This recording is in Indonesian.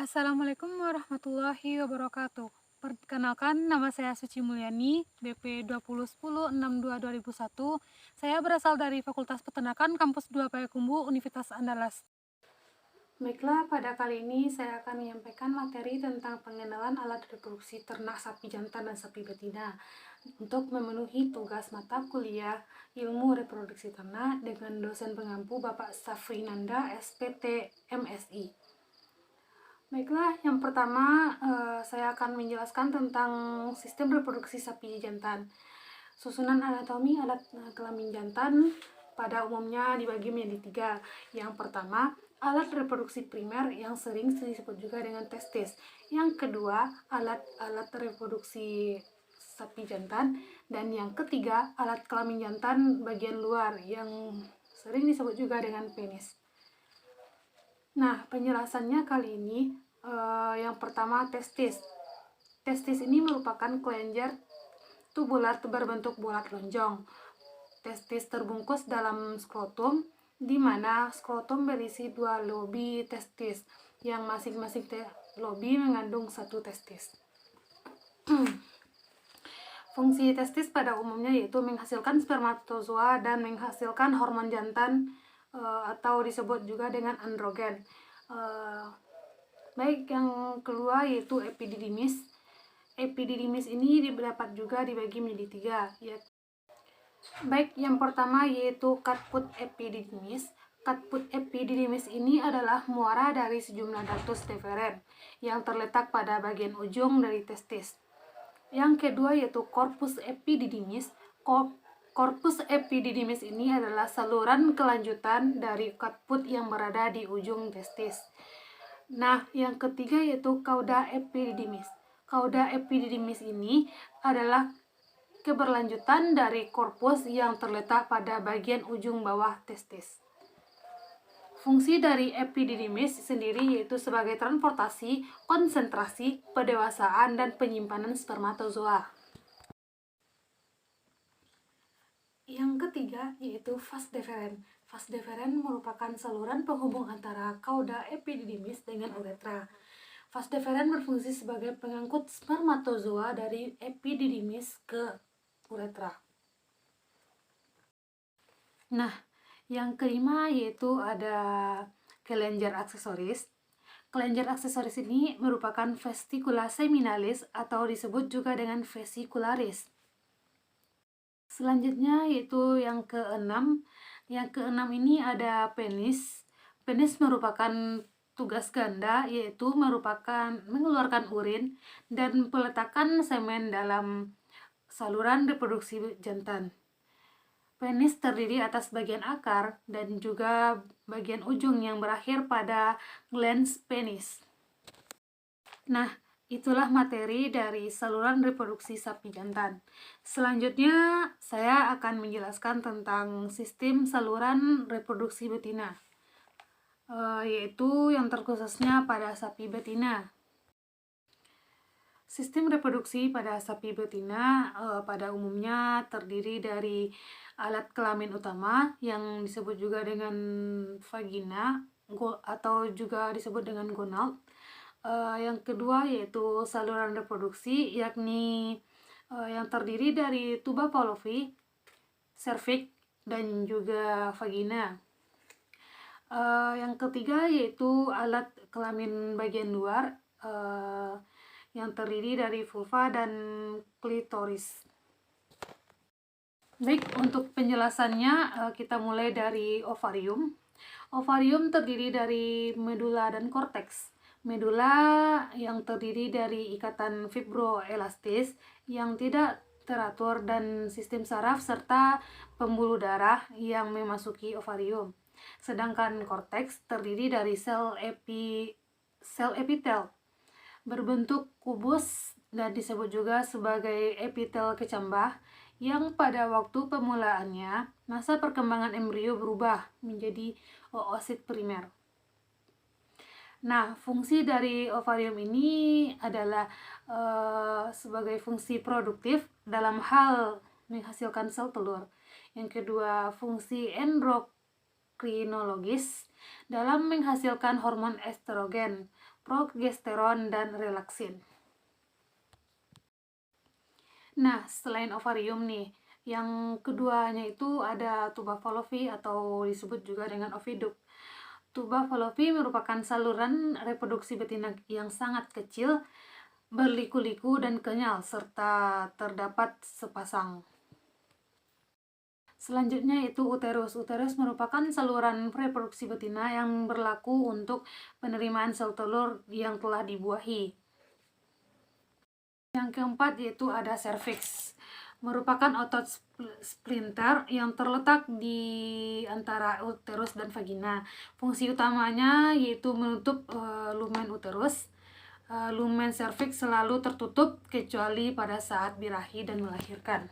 Assalamualaikum warahmatullahi wabarakatuh. Perkenalkan, nama saya Suci Mulyani, BP 2010-62-2001. Saya berasal dari Fakultas Peternakan Kampus 2 Payakumbuh, Universitas Andalas. Baiklah, pada kali ini saya akan menyampaikan materi tentang pengenalan alat reproduksi ternak sapi jantan dan sapi betina untuk memenuhi tugas mata kuliah Ilmu Reproduksi Ternak dengan dosen pengampu Bapak Safrinanda, SPT, MSI. Baiklah, yang pertama saya akan menjelaskan tentang sistem reproduksi sapi jantan. Susunan anatomi alat kelamin jantan pada umumnya dibagi menjadi tiga. Yang pertama, alat reproduksi primer yang sering disebut juga dengan testis. Yang kedua, alat reproduksi sapi jantan. Dan yang ketiga, alat kelamin jantan bagian luar yang sering disebut juga dengan penis. Nah, penjelasannya kali ini yang pertama testis. Testis ini merupakan kelenjar tubular berbentuk bulat lonjong. Testis terbungkus dalam skrotum, di mana skrotum berisi dua lobi testis, yang masing-masing lobi mengandung satu testis. Fungsi testis pada umumnya yaitu menghasilkan spermatozoa dan menghasilkan hormon jantan atau disebut juga dengan androgen. Baik, yang kedua yaitu epididymis. Epididymis ini dapat juga dibagi menjadi tiga. Baik, yang pertama yaitu cutput epididymis. Cutput epididymis ini adalah muara dari sejumlah ductus deferens yang terletak pada bagian ujung dari testis. Yang kedua yaitu corpus epididymis. Corpus epididymis ini adalah saluran kelanjutan dari cutput yang berada di ujung testis. Nah, yang ketiga yaitu cauda epididymis. Cauda epididymis ini adalah keberlanjutan dari korpus yang terletak pada bagian ujung bawah testis. Fungsi dari epididymis sendiri yaitu sebagai transportasi, konsentrasi, pendewasaan, dan penyimpanan spermatozoa. Yang ketiga yaitu vas deferens. Vas deferens merupakan saluran penghubung antara cauda epididymis dengan uretra. Vas deferens berfungsi sebagai pengangkut spermatozoa dari epididymis ke uretra. Nah, yang kelima yaitu ada kelenjar aksesoris. Kelenjar aksesoris ini merupakan vesicula seminalis atau disebut juga dengan vesicularis. Selanjutnya yaitu yang keenam. Yang keenam ini ada penis. Penis merupakan tugas ganda, yaitu mengeluarkan urin dan peletakan semen dalam saluran reproduksi jantan. Penis terdiri atas bagian akar dan juga bagian ujung yang berakhir pada glans penis. Nah, itulah materi dari saluran reproduksi sapi jantan. Selanjutnya, saya akan menjelaskan tentang sistem saluran reproduksi betina, yaitu yang terkhususnya pada sapi betina. Sistem reproduksi pada sapi betina pada umumnya terdiri dari alat kelamin utama yang disebut juga dengan vagina atau juga disebut dengan gonad. Yang kedua yaitu saluran reproduksi, yakni yang terdiri dari tuba Pavlovi, serviks, dan juga vagina. Yang ketiga yaitu alat kelamin bagian luar yang terdiri dari vulva dan klitoris. Baik, untuk penjelasannya kita mulai dari ovarium. Ovarium terdiri dari medula dan korteks. Medula yang terdiri dari ikatan fibroelastis yang tidak teratur dan sistem saraf serta pembuluh darah yang memasuki ovarium. Sedangkan korteks terdiri dari sel epitel berbentuk kubus dan disebut juga sebagai epitel kecambah yang pada waktu pemulaannya masa perkembangan embrio berubah menjadi oosit primer. Nah, fungsi dari ovarium ini adalah sebagai fungsi produktif dalam hal menghasilkan sel telur. Yang kedua, fungsi endokrinologis dalam menghasilkan hormon estrogen, progesteron, dan relaksin. Nah, selain ovarium nih, yang keduanya itu ada tuba fallopi atau disebut juga dengan oviduct. Tuba fallopi merupakan saluran reproduksi betina yang sangat kecil, berliku-liku dan kenyal, serta terdapat sepasang. Selanjutnya itu uterus. Uterus merupakan saluran reproduksi betina yang berlaku untuk penerimaan sel telur yang telah dibuahi. Yang keempat yaitu ada serviks. Merupakan otot splinter yang terletak di antara uterus dan vagina. Fungsi utamanya yaitu menutup lumen uterus. Lumen serviks selalu tertutup kecuali pada saat birahi dan melahirkan.